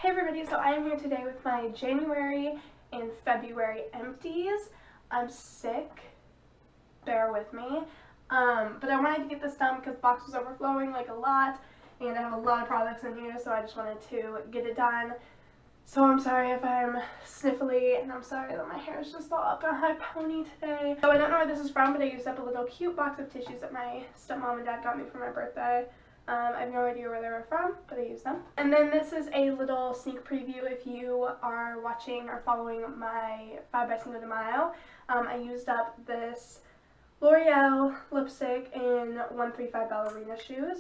Hey everybody, so I am here today with my January and February empties. I'm sick, bear with me, but I wanted to get this done because the box was overflowing like a lot and I have a lot of products in here, so I just wanted to get it done. So I'm sorry if I'm sniffly, and I'm sorry that my hair is just all up in a high pony today. So I don't know where this is from, but I used up a little cute box of tissues that my stepmom and dad got me for my birthday. I have no idea where they were from, but I used them. And then this is a little sneak preview if you are watching or following my 5 by Cinco de Mayo. I used up this L'Oreal lipstick in 135 ballerina shoes.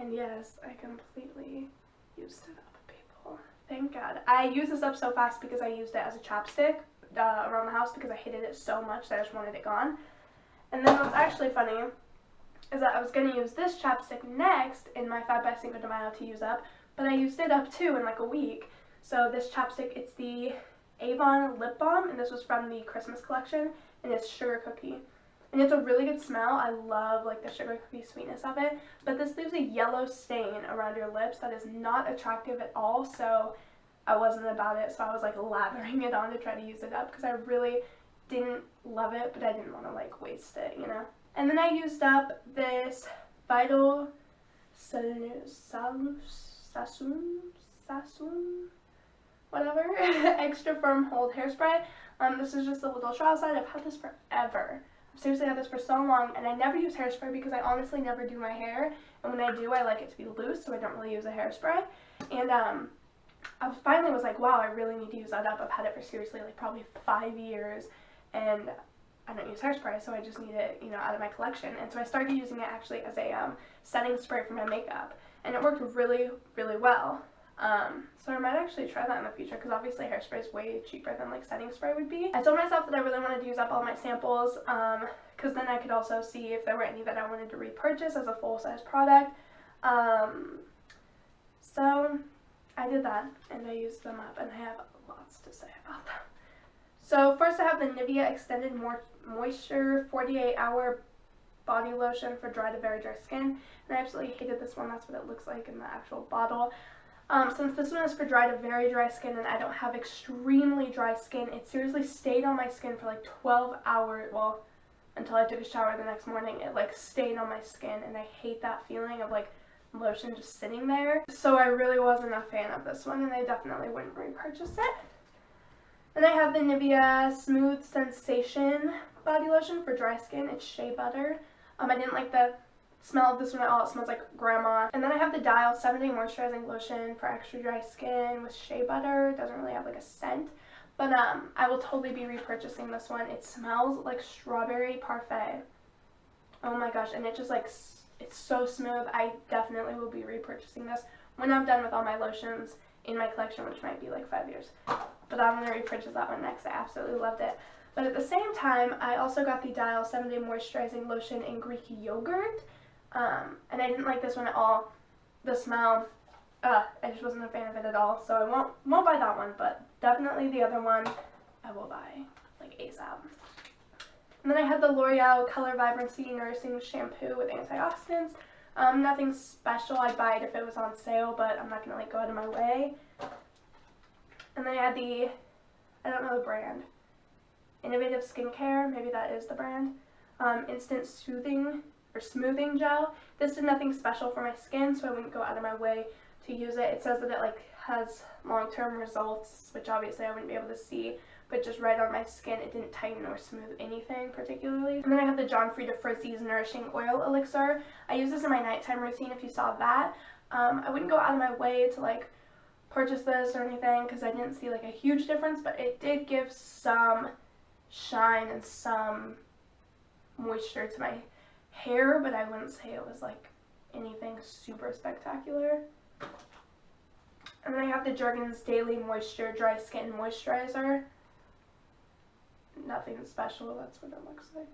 And yes, I completely used it up, people. Thank God. I used this up so fast because I used it as a chapstick around the house because I hated it so much that I just wanted it gone. And then what's actually funny is that I was going to use this chapstick next in my 5 by Cinco de Mayo to use up, but I used it up too in like a week. So this chapstick, it's the Avon Lip Balm, and this was from the Christmas collection, and it's sugar cookie. And it's a really good smell. I love like the sugar cookie sweetness of it, but this leaves a yellow stain around your lips that is not attractive at all, so I wasn't about it. So I was like lathering it on to try to use it up because I really didn't love it, but I didn't want to like waste it, you know? And then I used up this Vital Sassoon, whatever, extra firm hold hairspray. This is just a little trial side. I've had this forever. I've seriously had this for so long, and I never use hairspray because I honestly never do my hair, and when I do, I like it to be loose, so I don't really use a hairspray. And I finally was like, wow, I really need to use that up. I've had it for seriously like probably 5 years, and I don't use hairspray, so I just need it, you know, out of my collection. And so I started using it actually as a setting spray for my makeup, and it worked really, really well. So I might actually try that in the future because obviously hairspray is way cheaper than like setting spray would be. I told myself that I really wanted to use up all my samples because then I could also see if there were any that I wanted to repurchase as a full-size product. So I did that, and I used them up, and I have lots to say about them. So first I have the Nivea Extended Moisture 48-hour body lotion for dry to very dry skin, and I absolutely hated this one. That's what it looks like in the actual bottle. Since this one is for dry to very dry skin and I don't have extremely dry skin, it seriously stayed on my skin for like 12 hours, well, until I took a shower the next morning. It like stayed on my skin, and I hate that feeling of like lotion just sitting there. So I really wasn't a fan of this one, and I definitely wouldn't repurchase it. Then I have the Nivea Smooth Sensation body lotion for dry skin. It's shea butter. I didn't like the smell of this one at all. It smells like grandma. And then I have the Dial 7-Day Moisturizing Lotion for extra dry skin with shea butter. It doesn't really have like a scent, but I will totally be repurchasing this one. It smells like strawberry parfait. Oh my gosh, and it just like, it's so smooth. I definitely will be repurchasing this when I'm done with all my lotions in my collection, which might be like 5 years. But I'm going to repurchase that one next. I absolutely loved it. But at the same time, I also got the Dial 7-Day Moisturizing Lotion in Greek Yogurt. And I didn't like this one at all. The smell, I just wasn't a fan of it at all. So I won't buy that one, but definitely the other one I will buy like ASAP. And then I had the L'Oreal Color Vibrancy Nourishing Shampoo with antioxidants. Nothing special. I'd buy it if it was on sale, but I'm not going to like go out of my way. And then I had the, I don't know the brand, Innovative Skincare, maybe that is the brand, Instant Soothing or Smoothing Gel. This did nothing special for my skin, so I wouldn't go out of my way to use it. It says that it like has long-term results, which obviously I wouldn't be able to see, but just right on my skin, it didn't tighten or smooth anything particularly. And then I have the John Frieda Frizzi's Nourishing Oil Elixir. I use this in my nighttime routine if you saw that. I wouldn't go out of my way to like purchase this or anything because I didn't see like a huge difference, but it did give some shine and some moisture to my hair, but I wouldn't say it was like anything super spectacular. And then I have the Jergens Daily Moisture Dry Skin Moisturizer. Nothing special, that's what it looks like.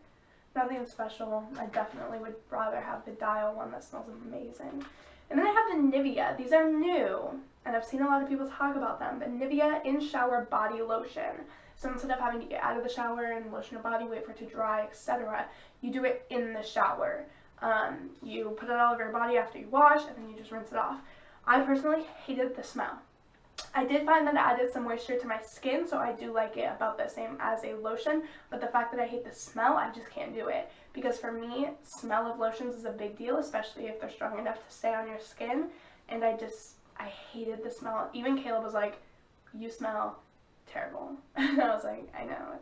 Nothing special. I definitely would rather have the Dial one that smells amazing. And then I have the Nivea. These are new, and I've seen a lot of people talk about them. The Nivea In Shower Body Lotion. So instead of having to get out of the shower and lotion your body, wait for it to dry, etc., you do it in the shower. You put it all over your body after you wash, and then you just rinse it off. I personally hated the smell. I did find that it added some moisture to my skin, so I do like it about the same as a lotion, but the fact that I hate the smell, I just can't do it. Because for me, smell of lotions is a big deal, especially if they're strong enough to stay on your skin, and I hated the smell. Even Caleb was like, you smell terrible. And I was like, I know,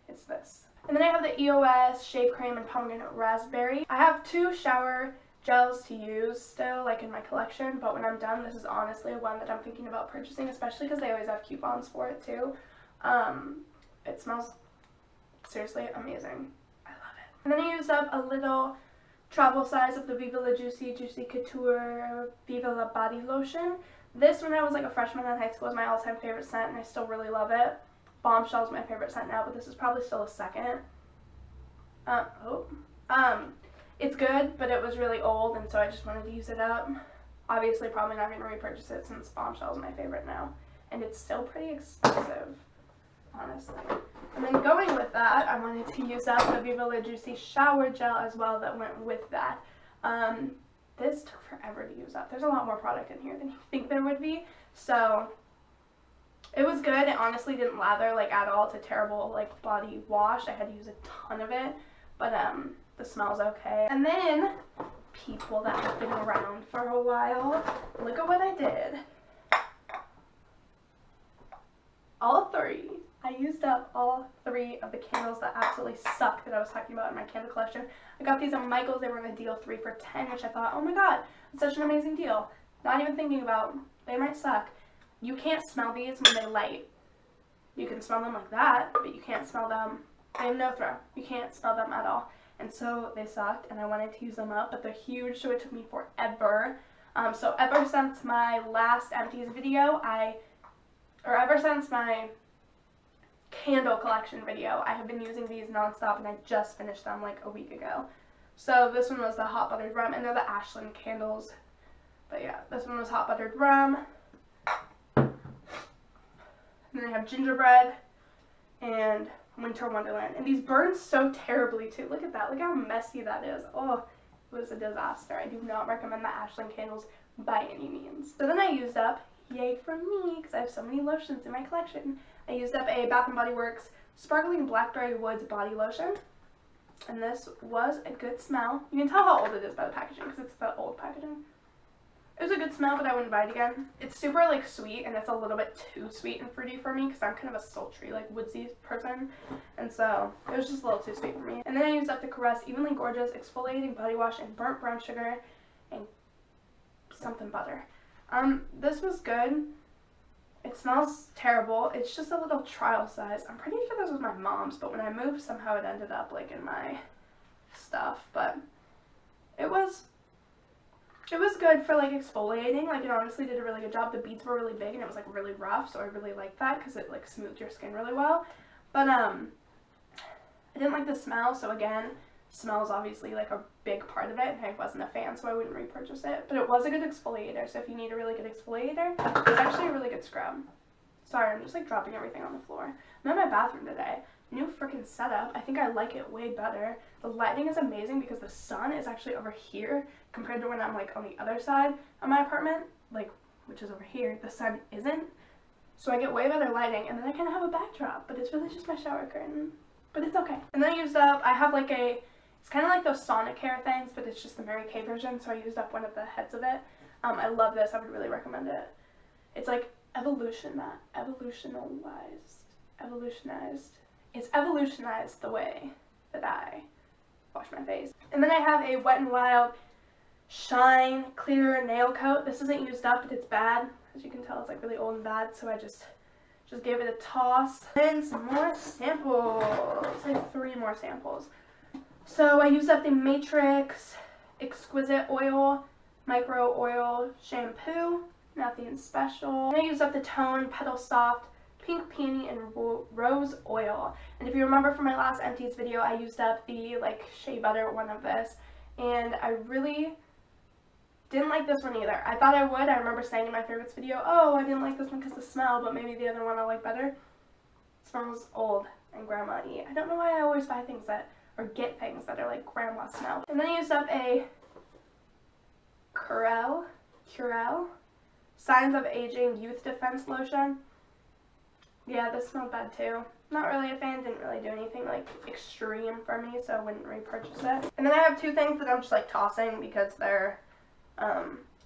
it's this. And then I have the EOS Shave Cream and Pomegranate Raspberry. I have 2 shower gels to use still, like in my collection, but when I'm done, this is honestly one that I'm thinking about purchasing, especially because they always have coupons for it too. It smells seriously amazing. I love it. And then I used up a little travel size of the Viva La Juicy Couture Viva La Body Lotion. This, when I was like a freshman in high school, was my all-time favorite scent, and I still really love it. Bombshell is my favorite scent now, but this is probably still a second. It's good, but it was really old, and so I just wanted to use it up. Obviously, probably not going to repurchase it since Bombshell is my favorite now. And it's still pretty expensive, honestly. And then going with that, I wanted to use up the Viva La Juicy Shower Gel as well that went with that. This took forever to use up. There's a lot more product in here than you think there would be. So, it was good. It honestly didn't lather like at all. It's a terrible like body wash. I had to use a ton of it. But, the smell's okay. And then, people that have been around for a while, look at what I did. All 3. I used up all 3 of the candles that absolutely suck that I was talking about in my candle collection. I got these at Michael's. They were in a deal 3 for $10, which I thought, oh my god, it's such an amazing deal. Not even thinking about, they might suck. You can't smell these when they light. You can smell them like that, but you can't smell them. They have no throw. You can't smell them at all. And so they sucked, and I wanted to use them up, but they're huge, so it took me forever. So ever since my last Empties video, ever since my candle collection video, I have been using these nonstop, and I just finished them like a week ago. So this one was the Hot Buttered Rum, and they're the Ashland candles. But yeah, this one was Hot Buttered Rum. And then I have Gingerbread and Winter Wonderland. And these burn so terribly too. Look at that. Look how messy that is. Oh, it was a disaster. I do not recommend the Ashland candles by any means. So then I used up, yay for me, because I have so many lotions in my collection. I used up a Bath & Body Works Sparkling Blackberry Woods Body Lotion. And this was a good smell. You can tell how old it is by the packaging because it's the old packaging. It was a good smell, but I wouldn't buy it again. It's super like sweet, and it's a little bit too sweet and fruity for me because I'm kind of a sultry, like woodsy person. And so it was just a little too sweet for me. And then I used up the Caress Evenly Gorgeous Exfoliating Body Wash in Burnt Brown Sugar and something butter. This was good. It smells terrible. It's just a little trial size. I'm pretty sure this was my mom's, but when I moved, somehow it ended up like in my stuff. But it was good for like exfoliating. Like it honestly did a really good job. The beads were really big and it was like really rough, so I really liked that because it like smoothed your skin really well. But I didn't like the smell, so again, smell is obviously like a big part of it, and I wasn't a fan, so I wouldn't repurchase it. But it was a good exfoliator, so if you need a really good exfoliator, it's actually a really good scrub. Sorry, I'm just like dropping everything on the floor. I'm in my bathroom today. New freaking setup. I think I like it way better. The lighting is amazing because the sun is actually over here compared to when I'm like on the other side of my apartment, like which is over here. The sun isn't. So I get way better lighting, and then I kind of have a backdrop, but it's really just my shower curtain. But it's okay. And then I used up, I have like it's kind of like those Sonic hair things, but it's just the Mary Kay version, so I used up one of the heads of it. I love this. I would really recommend it. It's like It's evolutionized the way that I wash my face. And then I have a Wet n Wild Shine Clear Nail Coat. This isn't used up, but it's bad. As you can tell, it's like really old and bad, so I just gave it a toss. And some more samples. I have 3 more samples. So I used up the Matrix Exquisite Oil Micro Oil Shampoo. Nothing special. And I used up the Tone Petal Soft Pink Peony and Rose Oil. And if you remember from my last Empties video, I used up the like shea butter one of this, and I really didn't like this one either. I thought I would. I remember saying in my favorites video, oh, I didn't like this one because of the smell, but maybe the other one I'll like better. It smells old and grandma-y. I don't know why I always buy things or get things that are like grandma smell. And then I used up a Curel Signs of Aging Youth Defense Lotion. Yeah, this smelled bad too. Not really a fan, didn't really do anything like extreme for me, so I wouldn't repurchase it. And then I have two things that I'm just like tossing because they're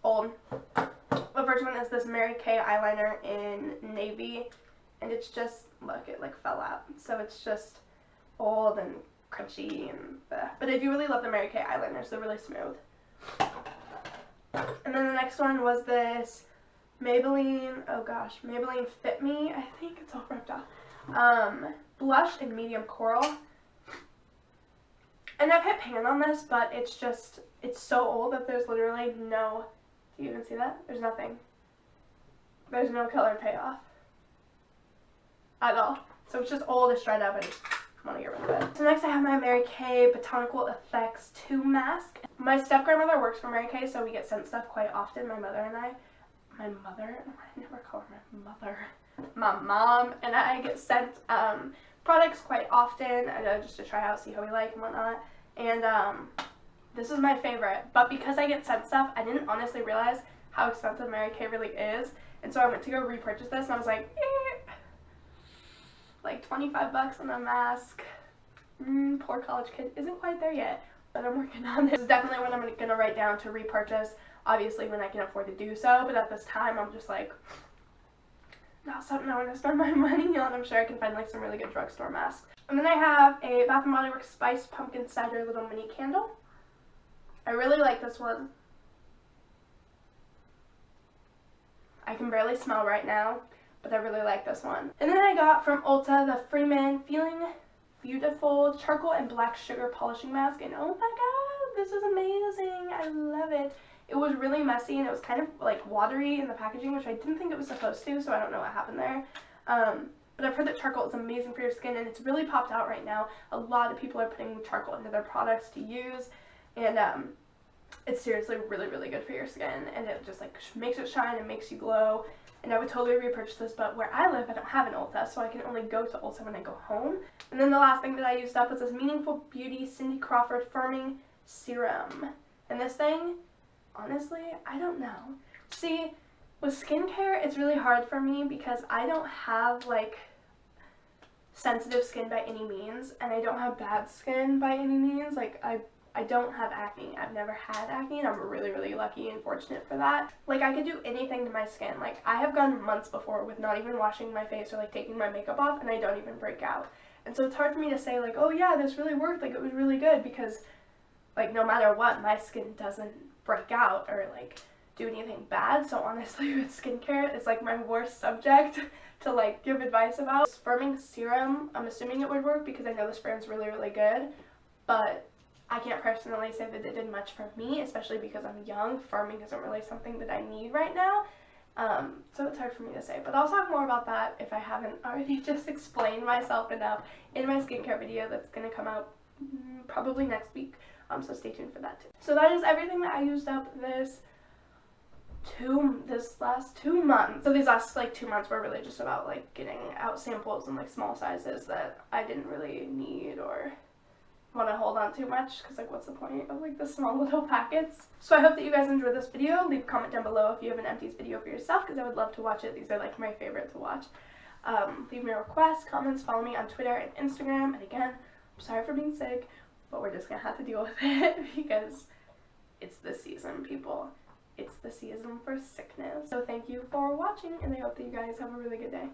old. The first one is this Mary Kay eyeliner in navy, and it's just, look, it like fell out. So it's just old and crunchy and but I do really love the Mary Kay eyeliners, they're really smooth. And then the next one was this Maybelline, oh gosh, Maybelline Fit Me, I think it's all ripped off. Blush in medium coral. And I've hit pan on this, but it's just, it's so old that there's literally no, do you even see that? There's nothing. There's no color payoff at all. So it's just old, it's dried up, and I want to get rid of it. So next I have my Mary Kay Botanical Effects 2 mask. My step-grandmother works for Mary Kay, so we get sent stuff quite often, my mother and I. My mother? I never call her my mother. My mom and I get sent products quite often, just to try out, see how we like and whatnot. And this is my favorite, but because I get sent stuff, I didn't honestly realize how expensive Mary Kay really is. And so I went to go repurchase this, and I was like, like 25 bucks on a mask. Poor college kid, isn't quite there yet, but I'm working on it. This is definitely what I'm gonna write down to repurchase, obviously when I can afford to do so, but at this time I'm just like, not something I want to spend my money on. I'm sure I can find like some really good drugstore masks. And then I have a Bath & Body Works Spiced Pumpkin Cider Little Mini Candle. I really like this one. I can barely smell right now, but I really like this one. And then I got from Ulta the Freeman Feeling Beautiful Charcoal and Black Sugar Polishing Mask, and oh my god, this is amazing. I love it. It was really messy, and it was kind of like watery in the packaging, which I didn't think it was supposed to, so I don't know what happened there. But I've heard that charcoal is amazing for your skin, and it's really popped out right now. A lot of people are putting charcoal into their products to use, and it's seriously really, really good for your skin, and it just like makes it shine and makes you glow. And I would totally repurchase this, but where I live, I don't have an Ulta, so I can only go to Ulta when I go home. And then the last thing that I used up was this Meaningful Beauty Cindy Crawford Firming Serum. And this thing, honestly, I don't know. See, with skincare, it's really hard for me because I don't have like sensitive skin by any means, and I don't have bad skin by any means. Like I don't have acne. I've never had acne, and I'm really, really lucky and fortunate for that. Like, I could do anything to my skin. Like, I have gone months before with not even washing my face or like taking my makeup off, and I don't even break out. And so it's hard for me to say like, oh yeah, this really worked, like it was really good, because like no matter what, my skin doesn't break out or like do anything bad. So honestly, with skincare, it's like my worst subject to like give advice about. This firming serum, I'm assuming it would work because I know this brand's really, really good, but I can't personally say that it did much for me, especially because I'm young. Firming isn't really something that I need right now. So it's hard for me to say, but I'll talk more about that if I haven't already just explained myself enough in my skincare video that's going to come out probably next week. So stay tuned for that too. So that is everything that I used up this last 2 months. So these last like 2 months were really just about like getting out samples in like small sizes that I didn't really need or want to hold on too much, because like what's the point of like the small little packets. So I hope that you guys enjoyed this video. Leave a comment down below if you have an Empties video for yourself, because I would love to watch it. These are like my favorite to watch. Leave me requests, comments, follow me on Twitter and Instagram. And again, I'm sorry for being sick, but we're just gonna have to deal with it because it's the season, people. It's the season for sickness. So thank you for watching, and I hope that you guys have a really good day.